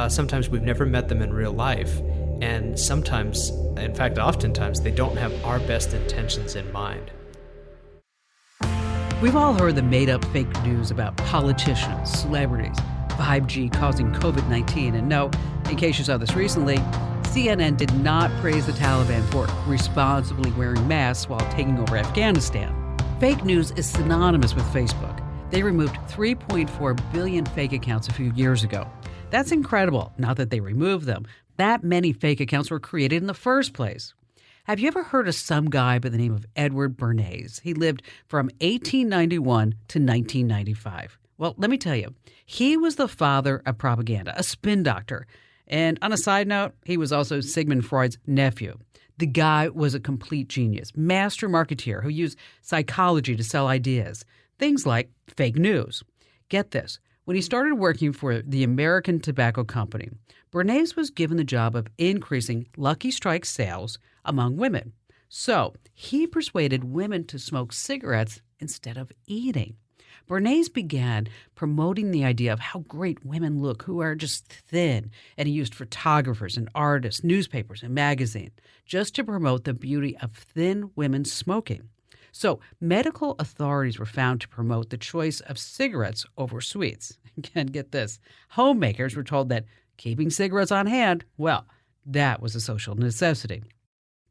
Sometimes we've never met them in real life, and sometimes, in fact, oftentimes, they don't have our best intentions in mind. We've all heard the made-up fake news about politicians, celebrities, 5G causing COVID-19. And no, in case you saw this recently, CNN did not praise the Taliban for responsibly wearing masks while taking over Afghanistan. Fake news is synonymous with Facebook. They removed 3.4 billion fake accounts a few years ago. That's incredible. Not that they removed them. That many fake accounts were created in the first place. Have you ever heard of some guy by the name of Edward Bernays? He lived from 1891 to 1995. Well, let me tell you, he was the father of propaganda, a spin doctor. And on a side note, he was also Sigmund Freud's nephew. The guy was a complete genius, master marketeer who used psychology to sell ideas, things like fake news. Get this. When he started working for the American Tobacco Company, Bernays was given the job of increasing Lucky Strike sales among women. So he persuaded women to smoke cigarettes instead of eating. Bernays began promoting the idea of how great women look who are just thin, and he used photographers and artists, newspapers and magazines just to promote the beauty of thin women smoking. So medical authorities were found to promote the choice of cigarettes over sweets. Again, get this. Homemakers were told that keeping cigarettes on hand, well, that was a social necessity.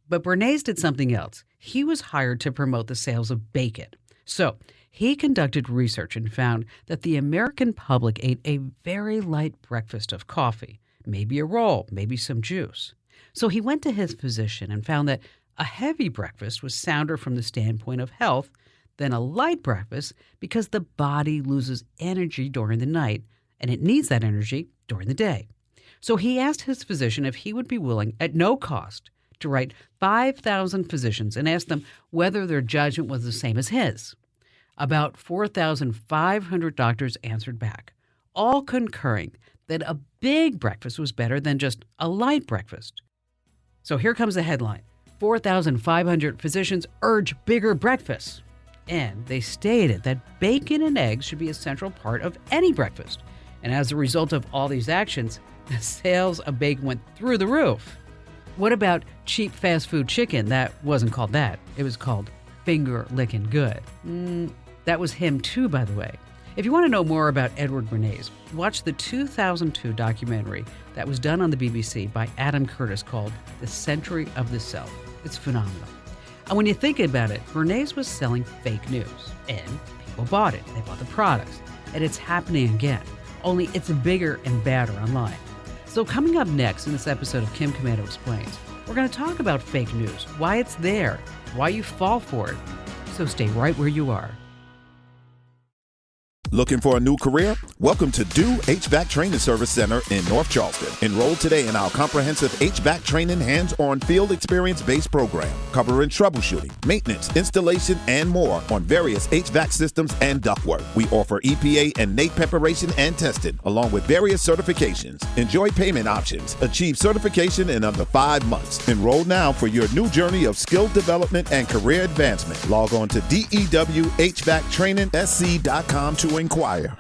But Bernays did something else. He was hired to promote the sales of bacon. So he conducted research and found that the American public ate a very light breakfast of coffee, maybe a roll, maybe some juice. So he went to his physician and found that a heavy breakfast was sounder from the standpoint of health than a light breakfast because the body loses energy during the night, and it needs that energy during the day. So he asked his physician if he would be willing, at no cost, to write 5,000 physicians and ask them whether their judgment was the same as his. About 4,500 doctors answered back, all concurring that a big breakfast was better than just a light breakfast. So here comes the headline. 4,500 physicians urge bigger breakfasts. And they stated that bacon and eggs should be a central part of any breakfast. And as a result of all these actions, the sales of bacon went through the roof. What about cheap fast food chicken? That wasn't called that. It was called finger licking good. That was him too, by the way. If you want to know more about Edward Bernays, watch the 2002 documentary that was done on the BBC by Adam Curtis called The Century of the Self. It's phenomenal. And when you think about it, Bernays was selling fake news, and people bought it. They bought the products. And it's happening again, only it's bigger and badder online. So coming up next in this episode of Kim Komando Explains, we're going to talk about fake news, why it's there, why you fall for it. So stay right where you are. Looking for a new career? Welcome to Do HVAC Training Service Center in North Charleston. Enroll today in our comprehensive HVAC training hands-on field experience-based program, covering troubleshooting, maintenance, installation, and more on various HVAC systems and ductwork. We offer EPA and NAEP preparation and testing, along with various certifications. Enjoy payment options. Achieve certification in under 5 months. Enroll now for your new journey of skill development and career advancement. Log on to dewhvactrainingsc.com to inquire.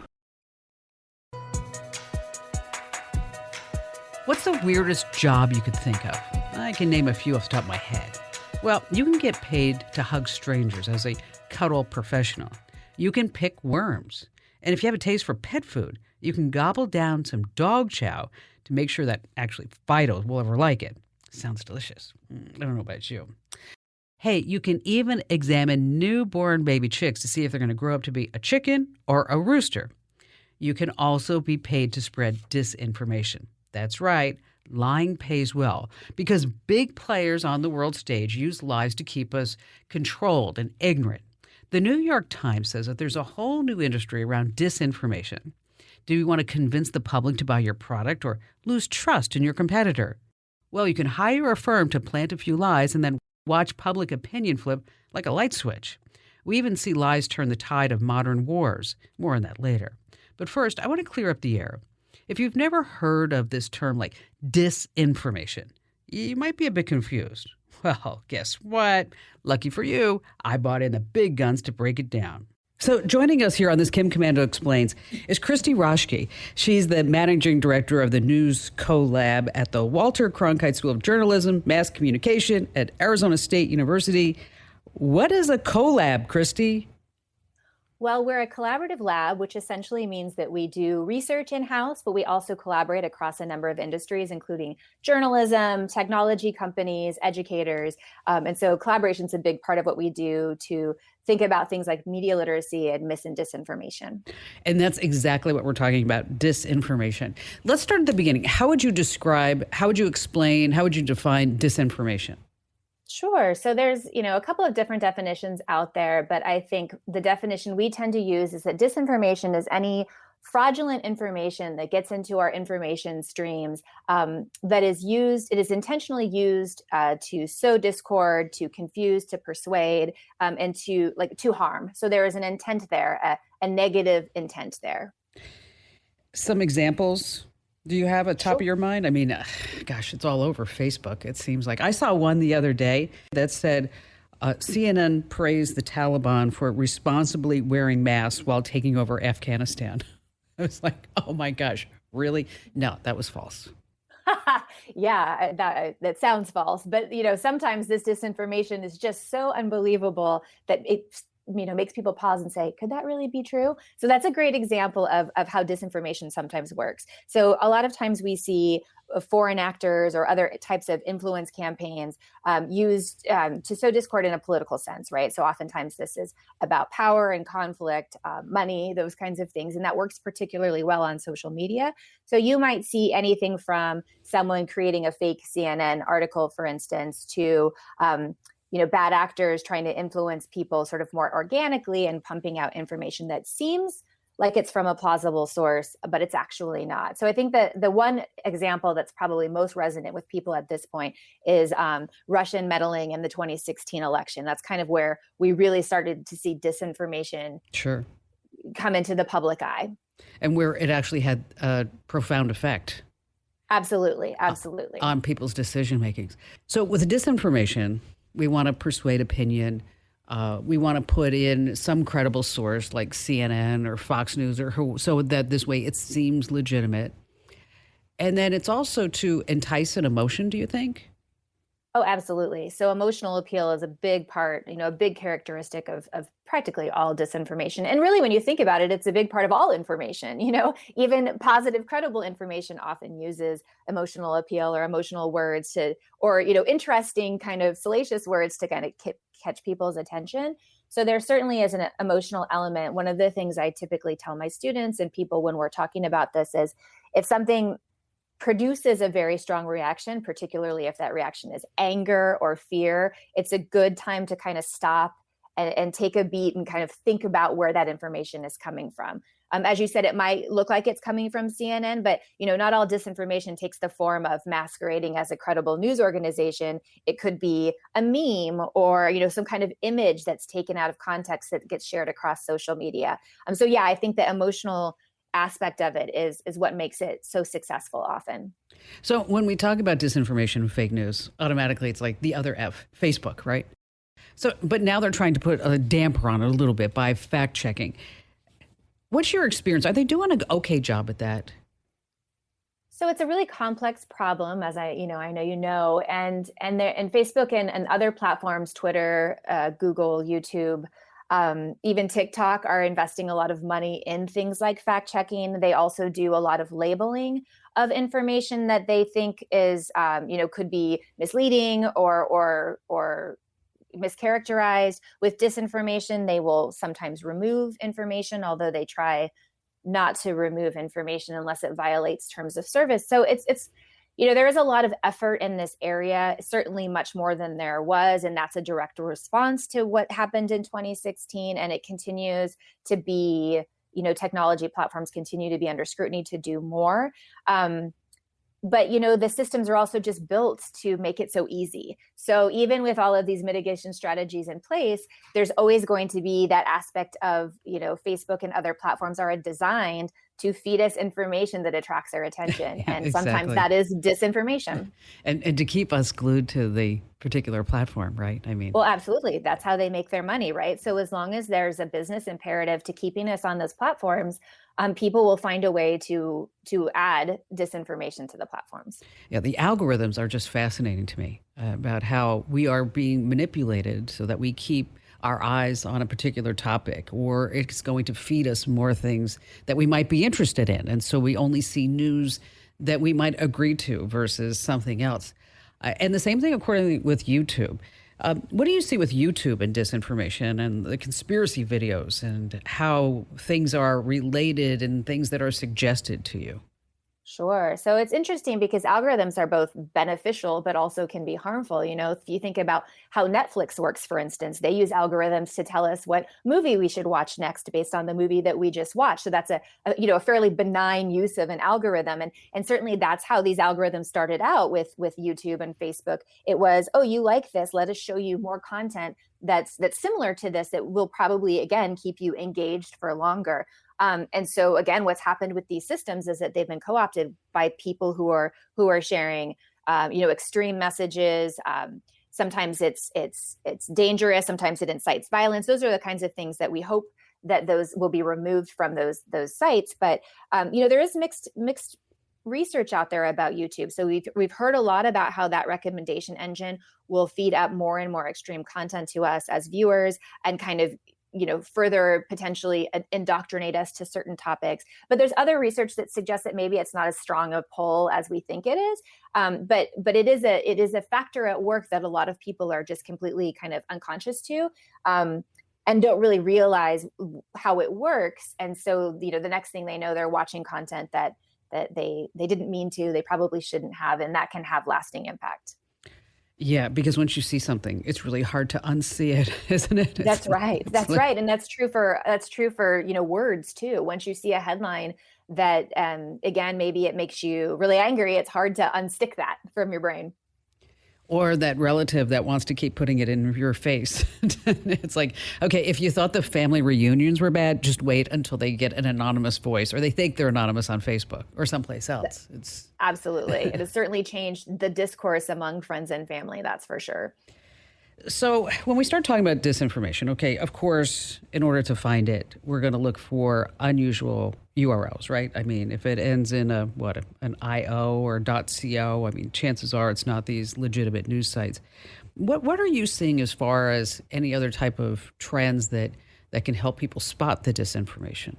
What's the weirdest job you could think of? I can name a few off the top of my head. Well, you can get paid to hug strangers as a cuddle professional. You can pick worms. And if you have a taste for pet food, you can gobble down some dog chow to make sure that actually Fido will ever like it. Sounds delicious. I don't know about you. Hey, you can even examine newborn baby chicks to see if they're going to grow up to be a chicken or a rooster. You can also be paid to spread disinformation. That's right, lying pays well, because big players on the world stage use lies to keep us controlled and ignorant. The New York Times says that there's a whole new industry around disinformation. Do you want to convince the public to buy your product or lose trust in your competitor? Well, you can hire a firm to plant a few lies and then watch public opinion flip like a light switch. We even see lies turn the tide of modern wars. More on that later. But first, I want to clear up the air. If you've never heard of this term like disinformation, you might be a bit confused. Well, guess what? Lucky for you, I bought in the big guns to break it down. So joining us here on this Komando Explains is Christy Roschke. She's the managing director of the News Co-Lab at the Walter Cronkite School of Journalism, Mass Communication at Arizona State University. What is a co-lab, Christy? Well, we're a collaborative lab, which essentially means that we do research in-house, but we also collaborate across a number of industries, including journalism, technology companies, educators. And so collaboration is a big part of what we do to think about things like media literacy and mis and disinformation. And that's exactly what we're talking about, disinformation. Let's start at the beginning. How would you describe, how would you explain, how would you define disinformation? Sure. So there's, a couple of different definitions out there, but I think the definition we tend to use is that disinformation is any fraudulent information that gets into our information streams that is used, it is intentionally used to sow discord, to confuse, to persuade, and to harm. So there is an intent there, a negative intent there. Some examples. Do you have a top of Sure. your mind? I mean, gosh, it's all over Facebook. It seems like I saw one the other day that said CNN praised the Taliban for responsibly wearing masks while taking over Afghanistan. I was like, oh my gosh, really? No, that was false. Yeah, that sounds false. But, sometimes this disinformation is just so unbelievable that it makes people pause and say, could that really be true? So that's a great example of how disinformation sometimes works. So a lot of times we see foreign actors or other types of influence campaigns used to sow discord in a political sense, right? So oftentimes this is about power and conflict, money, those kinds of things. And that works particularly well on social media. So you might see anything from someone creating a fake CNN article, for instance, to bad actors trying to influence people sort of more organically and pumping out information that seems like it's from a plausible source, but it's actually not. So I think that the one example that's probably most resonant with people at this point is Russian meddling in the 2016 election. That's kind of where we really started to see disinformation come into the public eye. And where it actually had a profound effect. Absolutely. On people's decision makings. So with disinformation, we want to persuade opinion. We want to put in some credible source like CNN or Fox News so that this way it seems legitimate. And then it's also to entice an emotion, do you think? Oh, absolutely. So emotional appeal is a big part, a big characteristic of practically all disinformation. And really, when you think about it, it's a big part of all information. Even positive, credible information often uses emotional appeal or emotional words or interesting kind of salacious words to kind of catch people's attention. So there certainly is an emotional element. One of the things I typically tell my students and people when we're talking about this is if something produces a very strong reaction, particularly if that reaction is anger or fear, it's a good time to kind of stop and take a beat and kind of think about where that information is coming from. As you said, it might look like it's coming from CNN, but not all disinformation takes the form of masquerading as a credible news organization. It could be a meme or some kind of image that's taken out of context that gets shared across social media. So yeah, I think the emotional aspect of it is what makes it so successful often. So when we talk about disinformation and fake news, automatically it's like the other F, Facebook, right? So, but now they're trying to put a damper on it a little bit by fact checking. What's your experience? Are they doing an okay job at that? So it's a really complex problem, as I know, and Facebook and other platforms, Twitter, Google, YouTube, even TikTok are investing a lot of money in things like fact checking. They also do a lot of labeling of information that they think is, could be misleading or mischaracterized. With disinformation, they will sometimes remove information, although they try not to remove information unless it violates terms of service. So it's there is a lot of effort in this area, certainly much more than there was. And that's a direct response to what happened in 2016. And it continues to be, technology platforms continue to be under scrutiny to do more. But, the systems are also just built to make it so easy. So even with all of these mitigation strategies in place, there's always going to be that aspect of, Facebook and other platforms are designed to feed us information that attracts our attention. Yeah, And sometimes exactly. that is disinformation. And to keep us glued to the particular platform, right? I mean, Well, absolutely. That's how they make their money, right? So as long as there's a business imperative to keeping us on those platforms, people will find a way to add disinformation to the platforms. yeah, the algorithms are just fascinating to me about how we are being manipulated so that we keep our eyes on a particular topic, or it's going to feed us more things that we might be interested in. And so we only see news that we might agree to versus something else. And the same thing according with YouTube. What do you see with YouTube and disinformation and the conspiracy videos and how things are related and things that are suggested to you? Sure. So it's interesting because algorithms are both beneficial, but also can be harmful. If you think about how Netflix works, for instance, they use algorithms to tell us what movie we should watch next based on the movie that we just watched. So that's a fairly benign use of an algorithm. And certainly that's how these algorithms started out with YouTube and Facebook. It was, oh, you like this, let us show you more content that's similar to this that will probably, again, keep you engaged for longer. And so again, what's happened with these systems is that they've been co-opted by people who are sharing, extreme messages. Sometimes it's dangerous. Sometimes it incites violence. Those are the kinds of things that we hope that those will be removed from those sites. But there is mixed research out there about YouTube. So we've heard a lot about how that recommendation engine will feed up more and more extreme content to us as viewers and kind of further potentially indoctrinate us to certain topics. But there's other research that suggests that maybe it's not as strong a pull as we think it is. But it is a factor at work that a lot of people are just completely kind of unconscious to. And don't really realize how it works. And so, the next thing they know, they're watching content that they didn't mean to, they probably shouldn't have, and that can have lasting impact. Yeah, because once you see something, it's really hard to unsee it, isn't it? That's right. That's right. And that's true for words too. Once you see a headline that again, maybe it makes you really angry, it's hard to unstick that from your brain. Or that relative that wants to keep putting it in your face. It's like, okay, if you thought the family reunions were bad, just wait until they get an anonymous voice or they think they're anonymous on Facebook or someplace else. It's absolutely. It has certainly changed the discourse among friends and family, that's for sure. So when we start talking about disinformation, okay, of course, in order to find it, we're going to look for unusual URLs, right? I mean, if it ends in an .io or .co, I mean, chances are it's not these legitimate news sites. What are you seeing as far as any other type of trends that can help people spot the disinformation?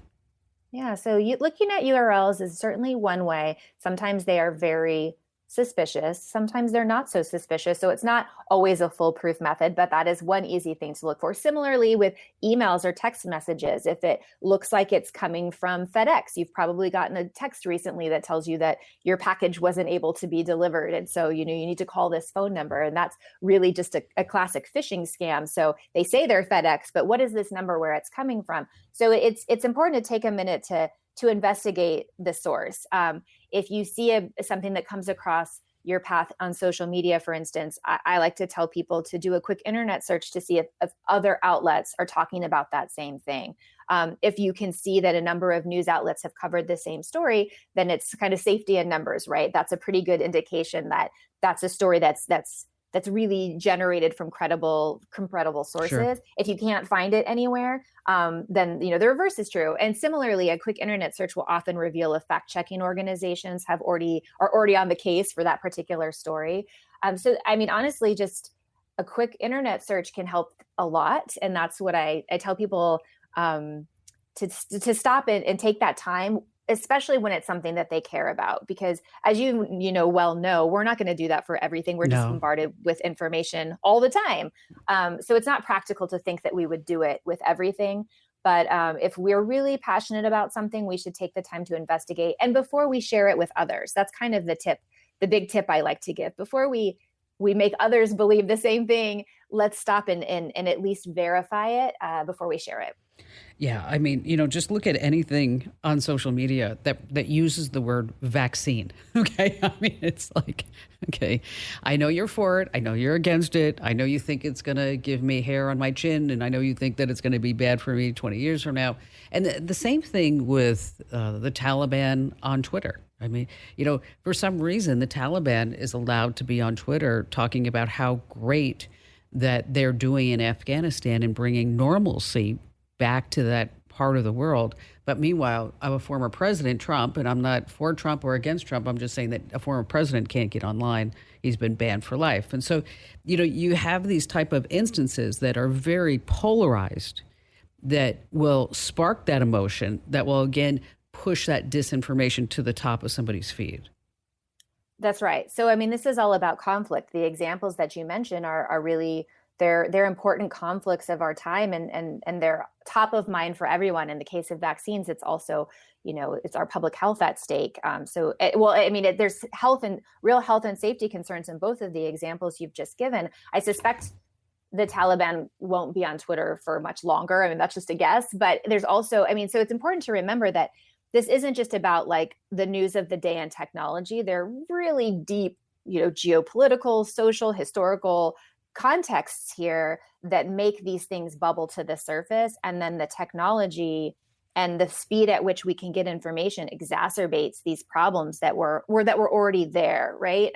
Yeah, so looking at URLs is certainly one way. Sometimes they are very suspicious. Sometimes they're not so suspicious. So it's not always a foolproof method, but that is one easy thing to look for. Similarly with emails or text messages, if it looks like it's coming from FedEx, you've probably gotten a text recently that tells you that your package wasn't able to be delivered. And so, you need to call this phone number. And that's really just a classic phishing scam. So they say they're FedEx, but what is this number where it's coming from? So it's important to take a minute to investigate the source. If you see something that comes across your path on social media, for instance, I like to tell people to do a quick internet search to see if other outlets are talking about that same thing. If you can see that a number of news outlets have covered the same story, then it's kind of safety in numbers, right? That's a pretty good indication that that's a story that's really generated from credible sources. Sure. If you can't find it anywhere, then the reverse is true. And similarly, a quick internet search will often reveal if fact-checking organizations are already on the case for that particular story. So I mean, honestly, just a quick internet search can help a lot, and that's what I tell people to stop and take that time, especially when it's something that they care about, because as you well know, we're not going to do that for everything. We're just No. bombarded with information all the time. So it's not practical to think that we would do it with everything. But if we're really passionate about something, we should take the time to investigate. And before we share it with others, that's kind of the big tip I like to give. Before we make others believe the same thing, let's stop and at least verify it before we share it. Yeah, I mean, just look at anything on social media that uses the word vaccine. Okay, I mean, it's like, okay, I know you're for it. I know you're against it. I know you think it's going to give me hair on my chin, and I know you think that it's going to be bad for me 20 years from now. And the same thing with the Taliban on Twitter. I mean, for some reason, the Taliban is allowed to be on Twitter talking about how great that they're doing in Afghanistan and bringing normalcy back to that part of the world. But meanwhile, I'm a former president, Trump, and I'm not for Trump or against Trump. I'm just saying that a former president can't get online. He's been banned for life. And so, you have these type of instances that are very polarized that will spark that emotion, that will, again, push that disinformation to the top of somebody's feed. That's right. So, I mean, this is all about conflict. The examples that you mentioned are really they're important conflicts of our time, and they're top of mind for everyone. In the case of vaccines, it's also, it's our public health at stake. There's real health and safety concerns in both of the examples you've just given. I suspect the Taliban won't be on Twitter for much longer. I mean, that's just a guess. But there's also, so it's important to remember that this isn't just about like the news of the day and technology. They're really deep, geopolitical, social, historical contexts here that make these things bubble to the surface. And then the technology and the speed at which we can get information exacerbates these problems that were already there, right?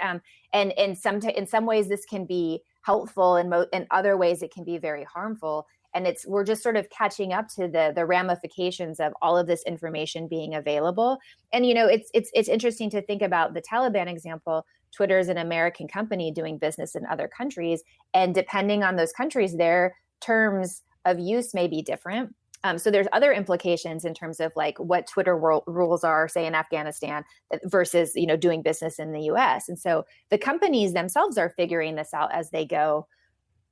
And in some ways, this can be helpful, and in other ways, it can be very harmful. And we're just sort of catching up to the ramifications of all of this information being available. And it's interesting to think about the Taliban example. Twitter is an American company doing business in other countries, and depending on those countries, their terms of use may be different. So there's other implications in terms of like what Twitter rules are, say in Afghanistan versus doing business in the U.S. And so the companies themselves are figuring this out as they go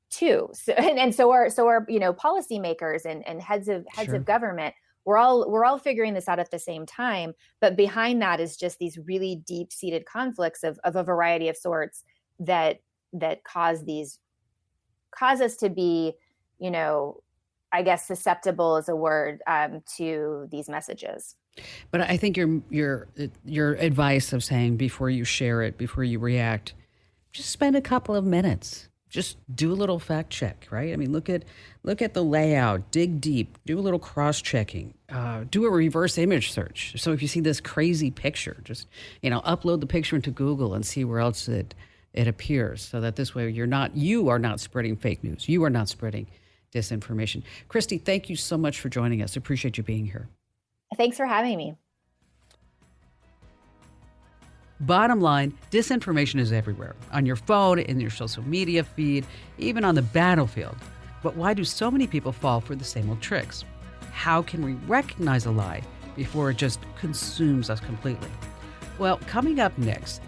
too. So so are policymakers and heads of government. We're all figuring this out at the same time, but behind that is just these really deep-seated conflicts of a variety of sorts that cause us to be, I guess susceptible is a word, to these messages. But I think your advice of saying before you share it, before you react, just spend a couple of minutes. Just do a little fact check, right? I mean, look at the layout, dig deep, do a little cross-checking, do a reverse image search. So if you see this crazy picture, just, upload the picture into Google and see where else it appears, so that this way you are not spreading fake news. You are not spreading disinformation. Christy, thank you so much for joining us. Appreciate you being here. Thanks for having me. Bottom line, disinformation is everywhere, on your phone, in your social media feed, even on the battlefield. But why do so many people fall for the same old tricks? How can we recognize a lie before it just consumes us completely? Well, coming up next,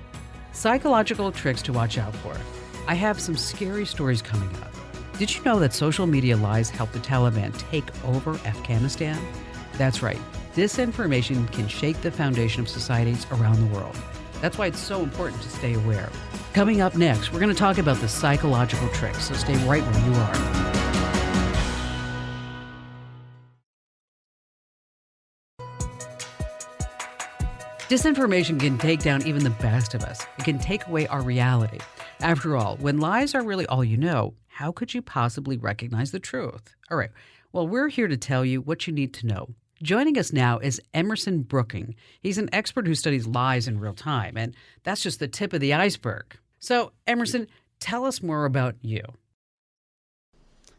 psychological tricks to watch out for. I have some scary stories coming up. Did you know that social media lies helped the Taliban take over Afghanistan? That's right. Disinformation can shake the foundation of societies around the world. That's why it's so important to stay aware. Coming up next, we're going to talk about the psychological tricks, so stay right where you are. Disinformation can take down even the best of us. It can take away our reality. After all, when lies are really all you know, how could you possibly recognize the truth? All right, well, we're here to tell you what you need to know. Joining us now is Emerson Brooking. He's an expert who studies lies in real time, and that's just the tip of the iceberg. So, Emerson, tell us more about you.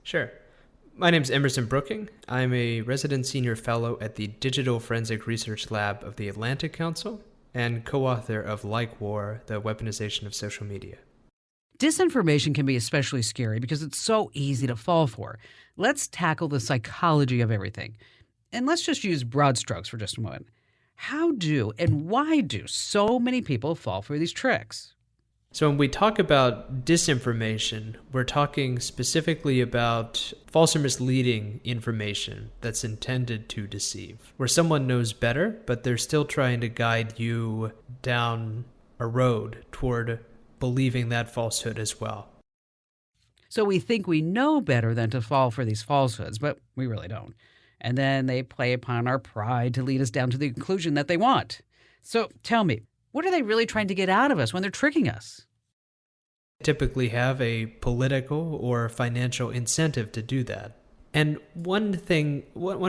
Sure. My name is Emerson Brooking. I'm a resident senior fellow at the Digital Forensic Research Lab of the Atlantic Council and co-author of Like War, The Weaponization of Social Media. Disinformation can be especially scary because it's so easy to fall for. Let's tackle the psychology of everything. And let's just use broad strokes for just a moment. How do and why do so many people fall for these tricks? So when we talk about disinformation, we're talking specifically about false or misleading information that's intended to deceive, where someone knows better, but they're still trying to guide you down a road toward believing that falsehood as well. So we think we know better than to fall for these falsehoods, but we really don't. And then they play upon our pride to lead us down to the conclusion that they want. So tell me, what are they really trying to get out of us when they're tricking us? Typically have a political or financial incentive to do that. And one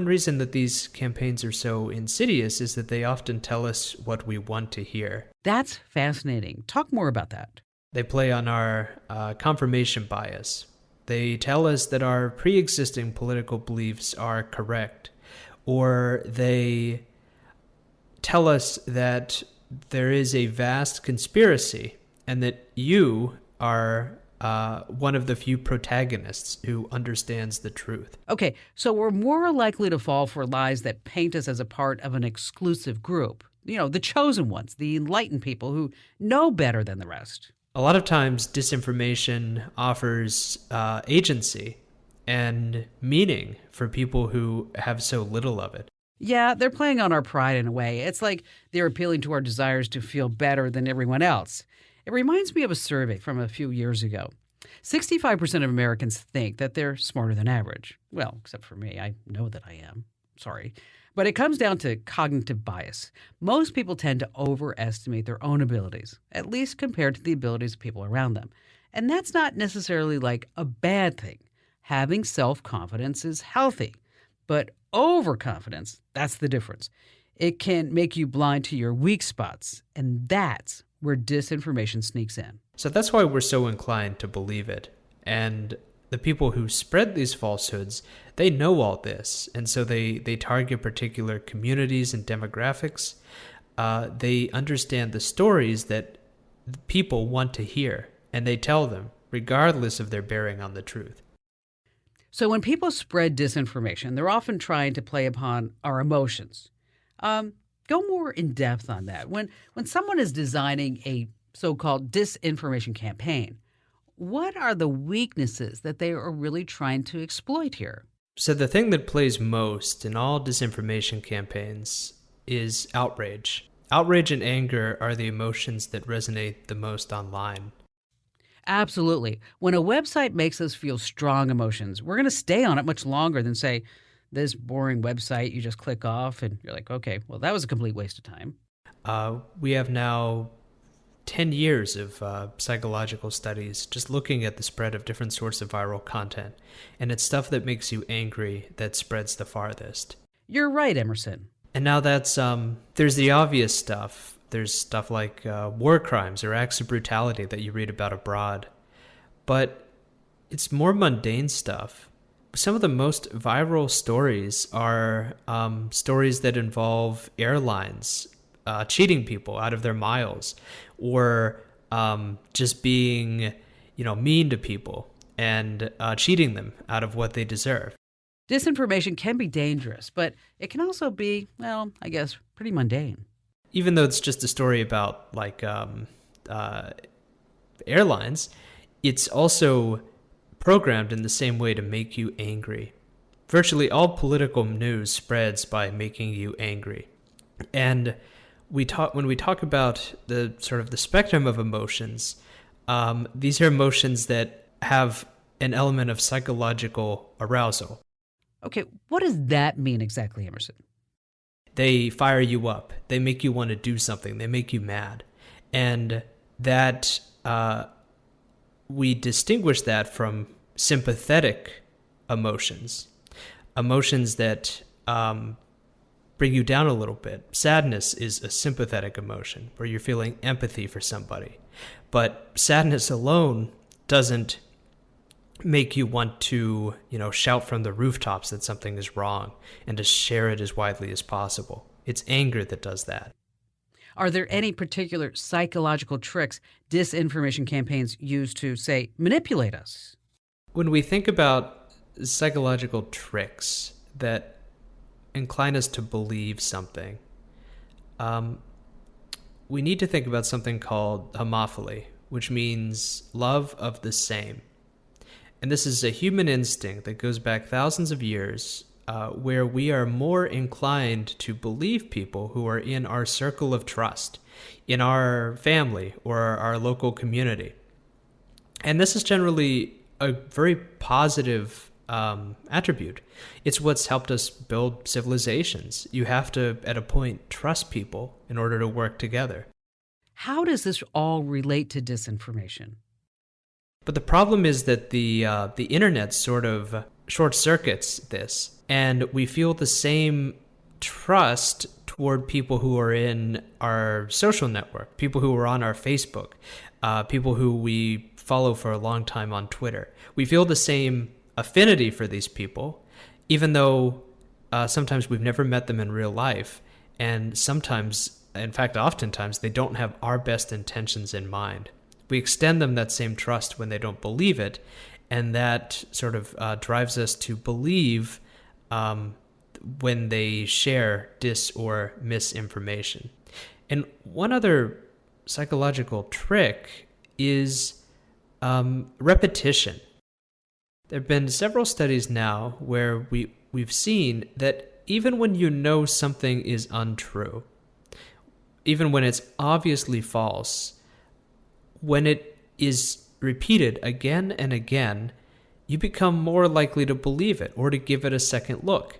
reason that these campaigns are so insidious is that they often tell us what we want to hear. That's fascinating. Talk more about that. They play on our confirmation bias. They tell us that our pre-existing political beliefs are correct, or they tell us that there is a vast conspiracy and that you are one of the few protagonists who understands the truth. Okay, so we're more likely to fall for lies that paint us as a part of an exclusive group. You know, the chosen ones, the enlightened people who know better than the rest. A lot of times, disinformation offers agency and meaning for people who have so little of it. Yeah, they're playing on our pride in a way. It's like they're appealing to our desires to feel better than everyone else. It reminds me of a survey from a few years ago. 65% of Americans think that they're smarter than average. Well, except for me. I know that I am. Sorry. But it comes down to cognitive bias. Most people tend to overestimate their own abilities, at least compared to the abilities of people around them. And that's not necessarily like a bad thing. Having self-confidence is healthy. But overconfidence, that's the difference. It can make you blind to your weak spots. And that's where disinformation sneaks in. So that's why we're so inclined to believe it. And the people who spread these falsehoods, they know all this. And so they target particular communities and demographics. They understand the stories that people want to hear, and they tell them, regardless of their bearing on the truth. So when people spread disinformation, they're often trying to play upon our emotions. Go more in depth on that. When someone is designing a so-called disinformation campaign, what are the weaknesses that they are really trying to exploit here? So the thing that plays most in all disinformation campaigns is outrage. Outrage and anger are the emotions that resonate the most online. Absolutely. When a website makes us feel strong emotions, we're going to stay on it much longer than, say, this boring website you just click off and you're like, okay, well, that was a complete waste of time. We have now 10 years of psychological studies just looking at the spread of different sorts of viral content. And it's stuff that makes you angry that spreads the farthest. You're right, Emerson. And now that's, there's the obvious stuff. There's stuff like war crimes or acts of brutality that you read about abroad. But it's more mundane stuff. Some of the most viral stories are stories that involve airlines cheating people out of their miles, or just being, mean to people and cheating them out of what they deserve. Disinformation can be dangerous, but it can also be, well, I guess, pretty mundane. Even though it's just a story about airlines, it's also programmed in the same way to make you angry. Virtually all political news spreads by making you angry. And when we talk about the sort of the spectrum of emotions, these are emotions that have an element of psychological arousal. Okay, what does that mean exactly, Emerson? They fire you up. They make you want to do something. They make you mad. And that we distinguish that from sympathetic emotions that bring you down a little bit. Sadness is a sympathetic emotion where you're feeling empathy for somebody. But sadness alone doesn't make you want to, shout from the rooftops that something is wrong and to share it as widely as possible. It's anger that does that. Are there any particular psychological tricks disinformation campaigns use to, say, manipulate us? When we think about psychological tricks that incline us to believe something, we need to think about something called homophily, which means love of the same. And this is a human instinct that goes back thousands of years, where we are more inclined to believe people who are in our circle of trust, in our family or our local community. And this is generally a very positive attribute. It's what's helped us build civilizations. You have to, at a point, trust people in order to work together. How does this all relate to disinformation? But the problem is that the internet sort of short circuits this, and we feel the same trust toward people who are in our social network, people who are on our Facebook, people who we follow for a long time on Twitter. We feel the same affinity for these people, even though sometimes we've never met them in real life, and sometimes, in fact, oftentimes, they don't have our best intentions in mind. We extend them that same trust when they don't believe it, and that sort of drives us to believe when they share dis or misinformation. And one other psychological trick is repetition. There have been several studies now where we've seen that even when you know something is untrue, even when it's obviously false, when it is repeated again and again, you become more likely to believe it or to give it a second look.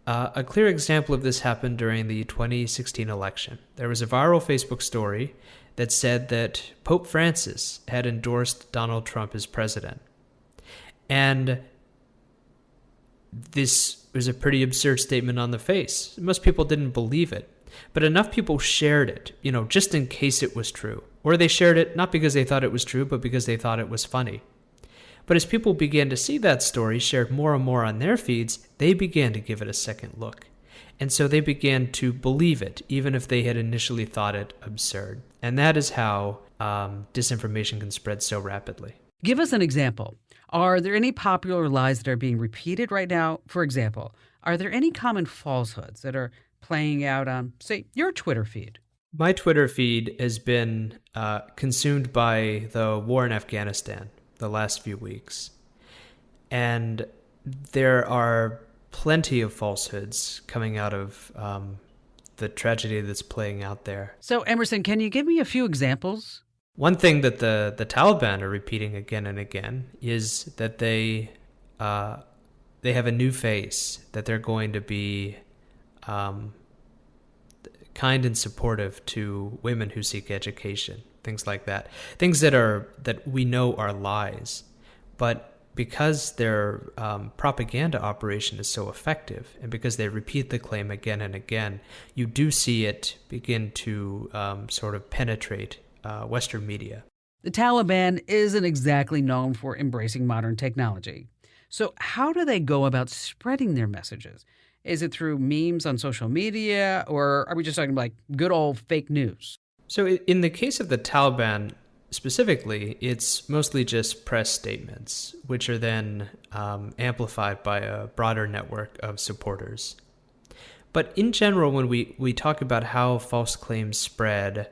A clear example of this happened during the 2016 election. There was a viral Facebook story that said that Pope Francis had endorsed Donald Trump as president. And this was a pretty absurd statement on the face. Most people didn't believe it, but enough people shared it, just in case it was true. Or they shared it not because they thought it was true, but because they thought it was funny. But as people began to see that story shared more and more on their feeds, they began to give it a second look. And so they began to believe it, even if they had initially thought it absurd. And that is how disinformation can spread so rapidly. Give us an example. Are there any popular lies that are being repeated right now? For example, are there any common falsehoods that are playing out on, say, your Twitter feed? My Twitter feed has been consumed by the war in Afghanistan the last few weeks. And there are plenty of falsehoods coming out of the tragedy that's playing out there. So, Emerson, can you give me a few examples? One thing that the Taliban are repeating again and again is that they have a new face, that they're going to be kind and supportive to women who seek education, things like that. Things that we know are lies, but because their propaganda operation is so effective, and because they repeat the claim again and again, you do see it begin to sort of penetrate Western media. The Taliban isn't exactly known for embracing modern technology. So how do they go about spreading their messages? Is it through memes on social media, or are we just talking like good old fake news? So in the case of the Taliban specifically, it's mostly just press statements, which are then amplified by a broader network of supporters. But in general, when we talk about how false claims spread,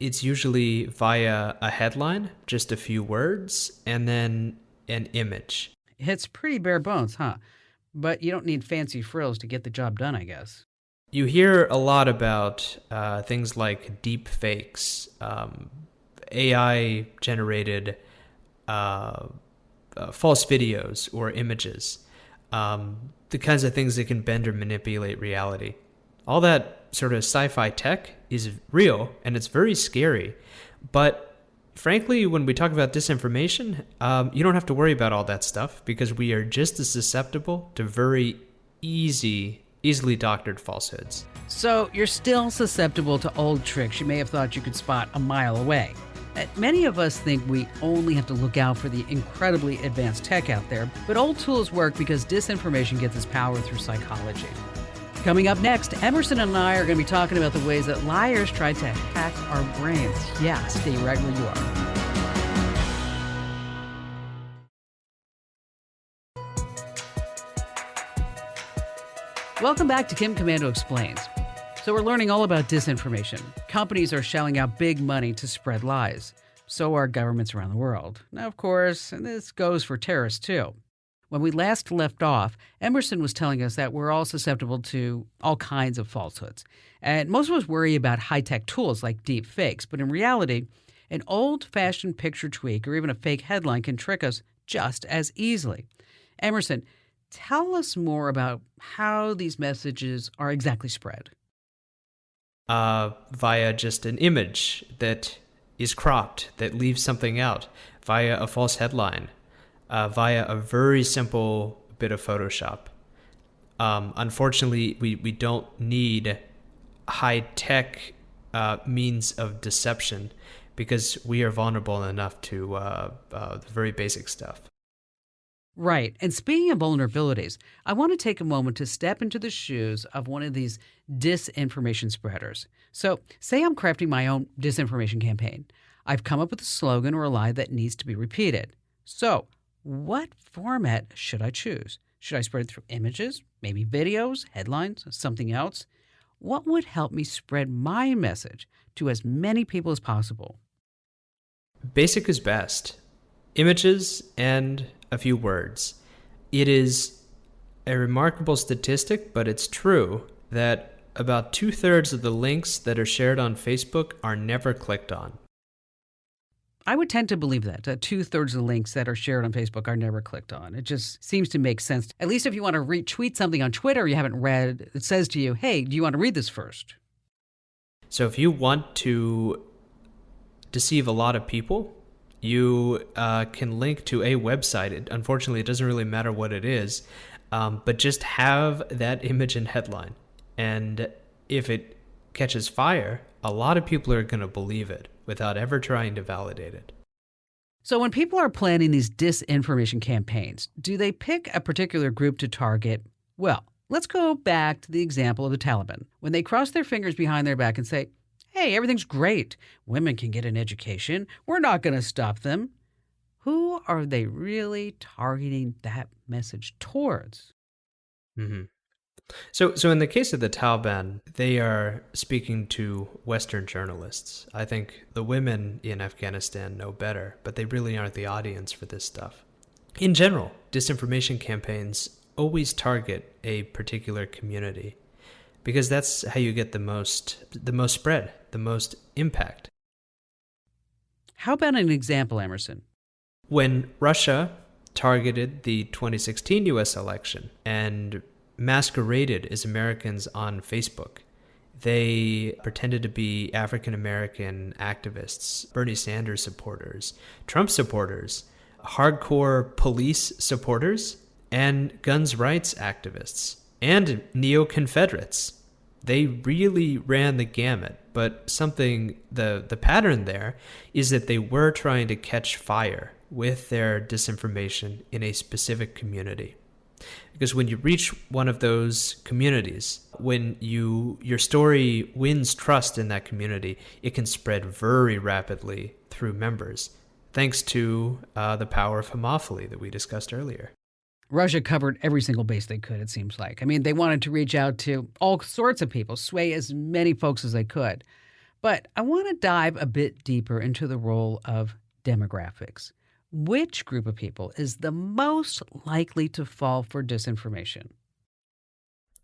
it's usually via a headline, just a few words, and then an image. It's pretty bare bones, huh? But you don't need fancy frills to get the job done, I guess. You hear a lot about things like deep fakes, AI-generated false videos or images, the kinds of things that can bend or manipulate reality. All that sort of sci-fi tech is real, and it's very scary. But frankly, when we talk about disinformation, you don't have to worry about all that stuff, because we are just as susceptible to very easily doctored falsehoods. So you're still susceptible to old tricks you may have thought you could spot a mile away. Many of us think we only have to look out for the incredibly advanced tech out there, but old tools work because disinformation gets its power through psychology. Coming up next, Emerson and I are going to be talking about the ways that liars try to hack our brains. Yeah, stay right where you are. Welcome back to Kim Komando Explains. So we're learning all about disinformation. Companies are shelling out big money to spread lies. So are governments around the world. Now, of course, and this goes for terrorists too. When we last left off, Emerson was telling us that we're all susceptible to all kinds of falsehoods. And most of us worry about high-tech tools like deep fakes. But in reality, an old-fashioned picture tweak or even a fake headline can trick us just as easily. Emerson, tell us more about how these messages are exactly spread. Via just an image that is cropped, that leaves something out, via a false headline, via a very simple bit of Photoshop. Unfortunately, we don't need high-tech means of deception because we are vulnerable enough to the very basic stuff. Right. And speaking of vulnerabilities, I want to take a moment to step into the shoes of one of these disinformation spreaders. So, say I'm crafting my own disinformation campaign. I've come up with a slogan or a lie that needs to be repeated. So, what format should I choose? Should I spread it through images, maybe videos, headlines, something else? What would help me spread my message to as many people as possible? Basic is best. Images and a few words. It is a remarkable statistic, but it's true that about 2/3 of the links that are shared on Facebook are never clicked on. I would tend to believe that 2/3 of the links that are shared on Facebook are never clicked on. It just seems to make sense. At least if you want to retweet something on Twitter you haven't read, it says to you, hey, do you want to read this first? So if you want to deceive a lot of people, you can link to a website. Unfortunately, it doesn't really matter what it is, but just have that image and headline. And if it catches fire, a lot of people are going to believe it without ever trying to validate it. So when people are planning these disinformation campaigns, do they pick a particular group to target? Well, let's go back to the example of the Taliban. When they cross their fingers behind their back and say, hey, everything's great. Women can get an education. We're not going to stop them. Who are they really targeting that message towards? Mm-hmm. So in the case of the Taliban, they are speaking to Western journalists. I think the women in Afghanistan know better, but they really aren't the audience for this stuff. In general, disinformation campaigns always target a particular community because that's how you get the most spread, the most impact. How about an example, Emerson? When Russia targeted the 2016 U.S. election and masqueraded as Americans on Facebook, they pretended to be African American activists, Bernie Sanders supporters, Trump supporters, hardcore police supporters, and guns rights activists, and neo-Confederates. They really ran the gamut, but the pattern there is that they were trying to catch fire with their disinformation in a specific community. Because when you reach one of those communities, when your story wins trust in that community, it can spread very rapidly through members, thanks to the power of homophily that we discussed earlier. Russia covered every single base they could, it seems like. I mean, they wanted to reach out to all sorts of people, sway as many folks as they could. But I want to dive a bit deeper into the role of demographics. Which group of people is the most likely to fall for disinformation?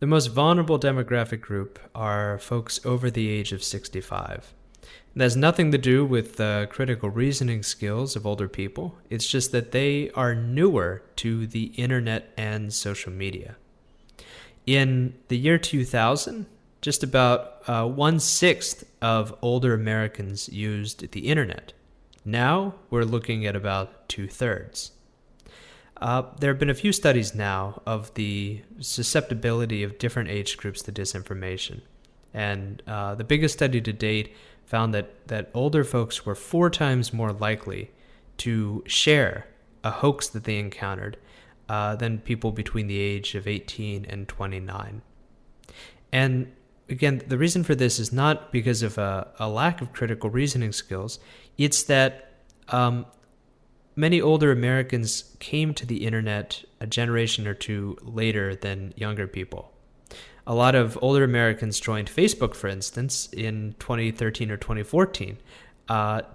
The most vulnerable demographic group are folks over the age of 65. It has nothing to do with the critical reasoning skills of older people. It's just that they are newer to the internet and social media. In the year 2000, just about 1/6 of older Americans used the internet. Now we're looking at about 2/3. There have been a few studies now of the susceptibility of different age groups to disinformation. And the biggest study to date found that older folks were 4 times more likely to share a hoax that they encountered than people between the age of 18 and 29. And again, the reason for this is not because of a lack of critical reasoning skills. It's that many older Americans came to the internet a generation or two later than younger people. A lot of older Americans joined Facebook, for instance, in 2013 or 2014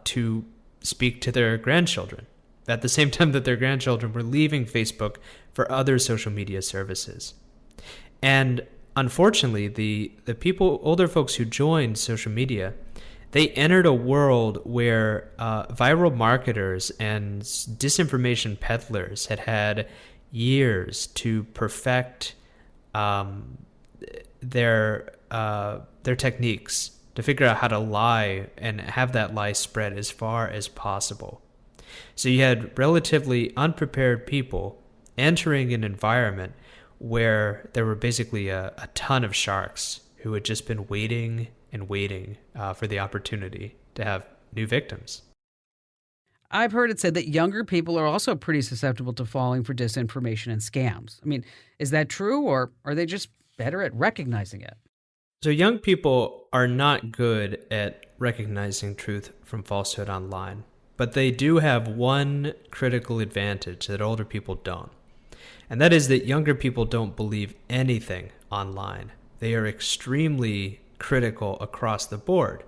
to speak to their grandchildren at the same time that their grandchildren were leaving Facebook for other social media services. And unfortunately, the older folks who joined social media, they entered a world where viral marketers and disinformation peddlers had years to perfect their techniques, to figure out how to lie and have that lie spread as far as possible. So you had relatively unprepared people entering an environment where there were basically a ton of sharks who had just been waiting and waiting for the opportunity to have new victims. I've heard it said that younger people are also pretty susceptible to falling for disinformation and scams. I mean, is that true, or are they just better at recognizing it? So young people are not good at recognizing truth from falsehood online, but they do have one critical advantage that older people don't. And that is that younger people don't believe anything online. They are extremely critical across the board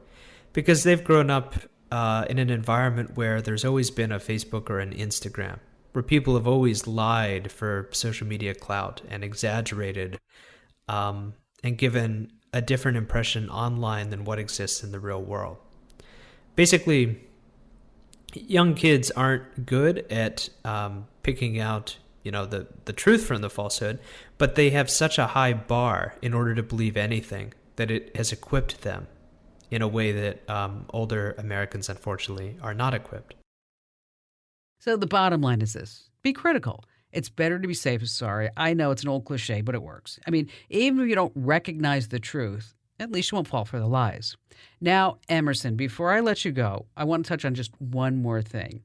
because they've grown up in an environment where there's always been a Facebook or an Instagram, where people have always lied for social media clout and exaggerated and given a different impression online than what exists in the real world. Basically, young kids aren't good at picking out the truth from the falsehood, but they have such a high bar in order to believe anything that it has equipped them in a way that older Americans, unfortunately, are not equipped. So the bottom line is this: be critical. It's better to be safe as sorry. I know it's an old cliche, but it works. I mean, even if you don't recognize the truth, at least you won't fall for the lies. Now, Emerson, before I let you go, I want to touch on just one more thing.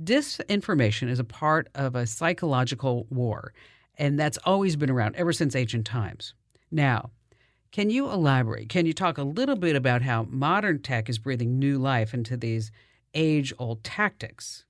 Disinformation is a part of a psychological war, and that's always been around ever since ancient times. Now, can you elaborate? Can you talk a little bit about how modern tech is breathing new life into these age-old tactics?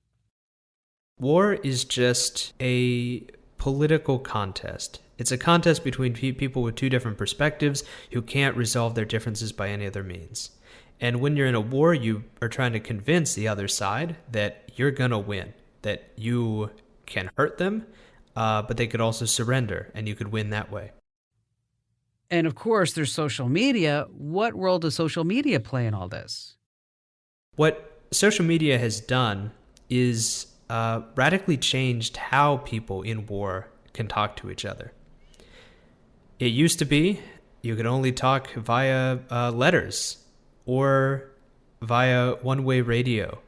War is just a political contest. It's a contest between people with two different perspectives who can't resolve their differences by any other means. And when you're in a war, you are trying to convince the other side that you're going to win, that you can hurt them, but they could also surrender, and you could win that way. And of course, there's social media. What role does social media play in all this? What social media has done is radically changed how people in war can talk to each other. It used to be you could only talk via letters or via one-way radio,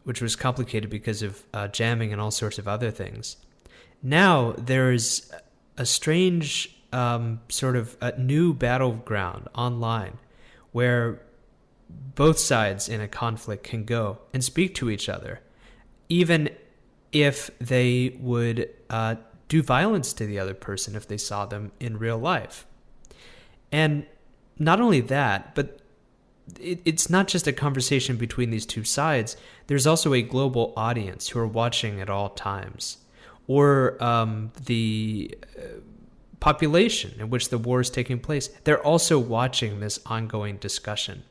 which was complicated because of jamming and all sorts of other things. Now there's a strange sort of a new battleground online where both sides in a conflict can go and speak to each other, even if they would do violence to the other person if they saw them in real life. And not only that, but it's not just a conversation between these two sides. There's also a global audience who are watching at all times, or the population in which the war is taking place. They're also watching this ongoing discussion.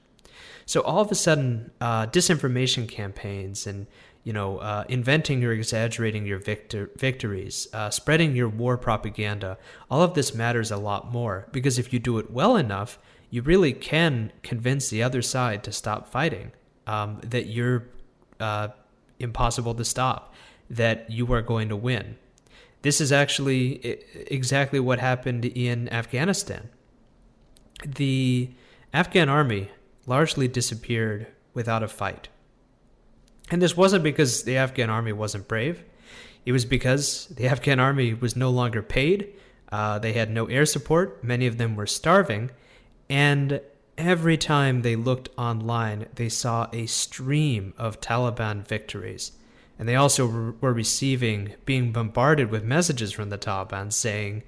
So all of a sudden, disinformation campaigns and inventing or exaggerating your victories, spreading your war propaganda, all of this matters a lot more, because if you do it well enough, you really can convince the other side to stop fighting, that you're impossible to stop, that you are going to win. This is actually exactly what happened in Afghanistan. The Afghan army largely disappeared without a fight. And this wasn't because the Afghan army wasn't brave. It was because the Afghan army was no longer paid. They had no air support. Many of them were starving. And every time they looked online, they saw a stream of Taliban victories. And they also were being bombarded with messages from the Taliban saying,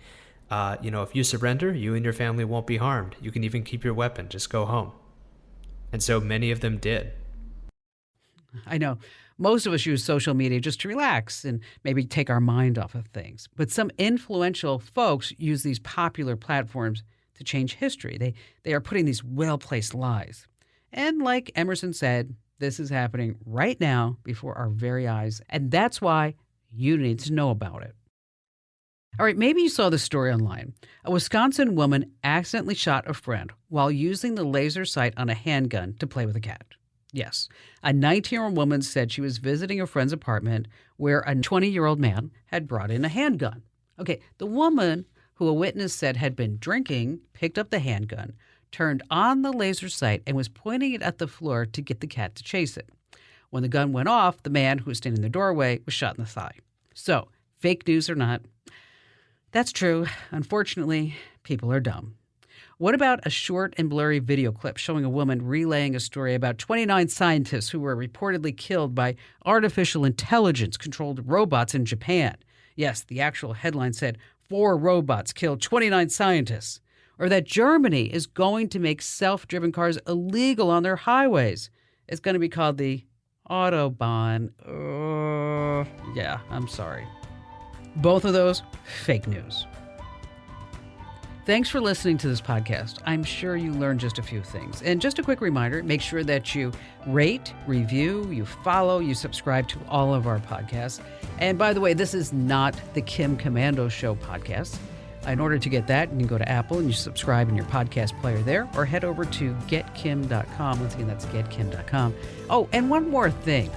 if you surrender, you and your family won't be harmed. You can even keep your weapon. Just go home. And so many of them did. I know most of us use social media just to relax and maybe take our mind off of things. But some influential folks use these popular platforms to change history. They are putting these well-placed lies. And like Emerson said, this is happening right now before our very eyes. And that's why you need to know about it. All right, maybe you saw this story online. A Wisconsin woman accidentally shot a friend while using the laser sight on a handgun to play with a cat. Yes. A 19-year-old woman said she was visiting a friend's apartment where a 20-year-old man had brought in a handgun. Okay, the woman, who a witness said had been drinking, picked up the handgun, turned on the laser sight, and was pointing it at the floor to get the cat to chase it. When the gun went off, the man who was standing in the doorway was shot in the thigh. So, fake news or not, that's true. Unfortunately, people are dumb. What about a short and blurry video clip showing a woman relaying a story about 29 scientists who were reportedly killed by artificial intelligence-controlled robots in Japan? Yes, the actual headline said, 4 robots killed 29 scientists. Or that Germany is going to make self-driven cars illegal on their highways. It's going to be called the Autobahn. Yeah, I'm sorry. Both of those, fake news. Thanks for listening to this podcast. I'm sure you learned just a few things. And just a quick reminder, make sure that you rate, review, you follow, you subscribe to all of our podcasts. And by the way, this is not the Kim Komando Show podcast. In order to get that, you can go to Apple and you subscribe in your podcast player there, or head over to getkim.com. Once again, that's getkim.com. Oh, and one more thing.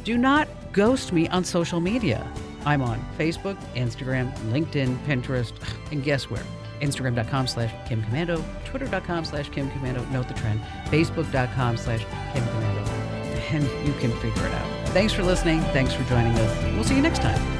Do not ghost me on social media. I'm on Facebook, Instagram, LinkedIn, Pinterest, and guess where? Instagram.com/Kim Komando, Twitter.com/Kim Komando, note the trend, Facebook.com/Kim Komando, and you can figure it out. Thanks for listening. Thanks for joining us. We'll see you next time.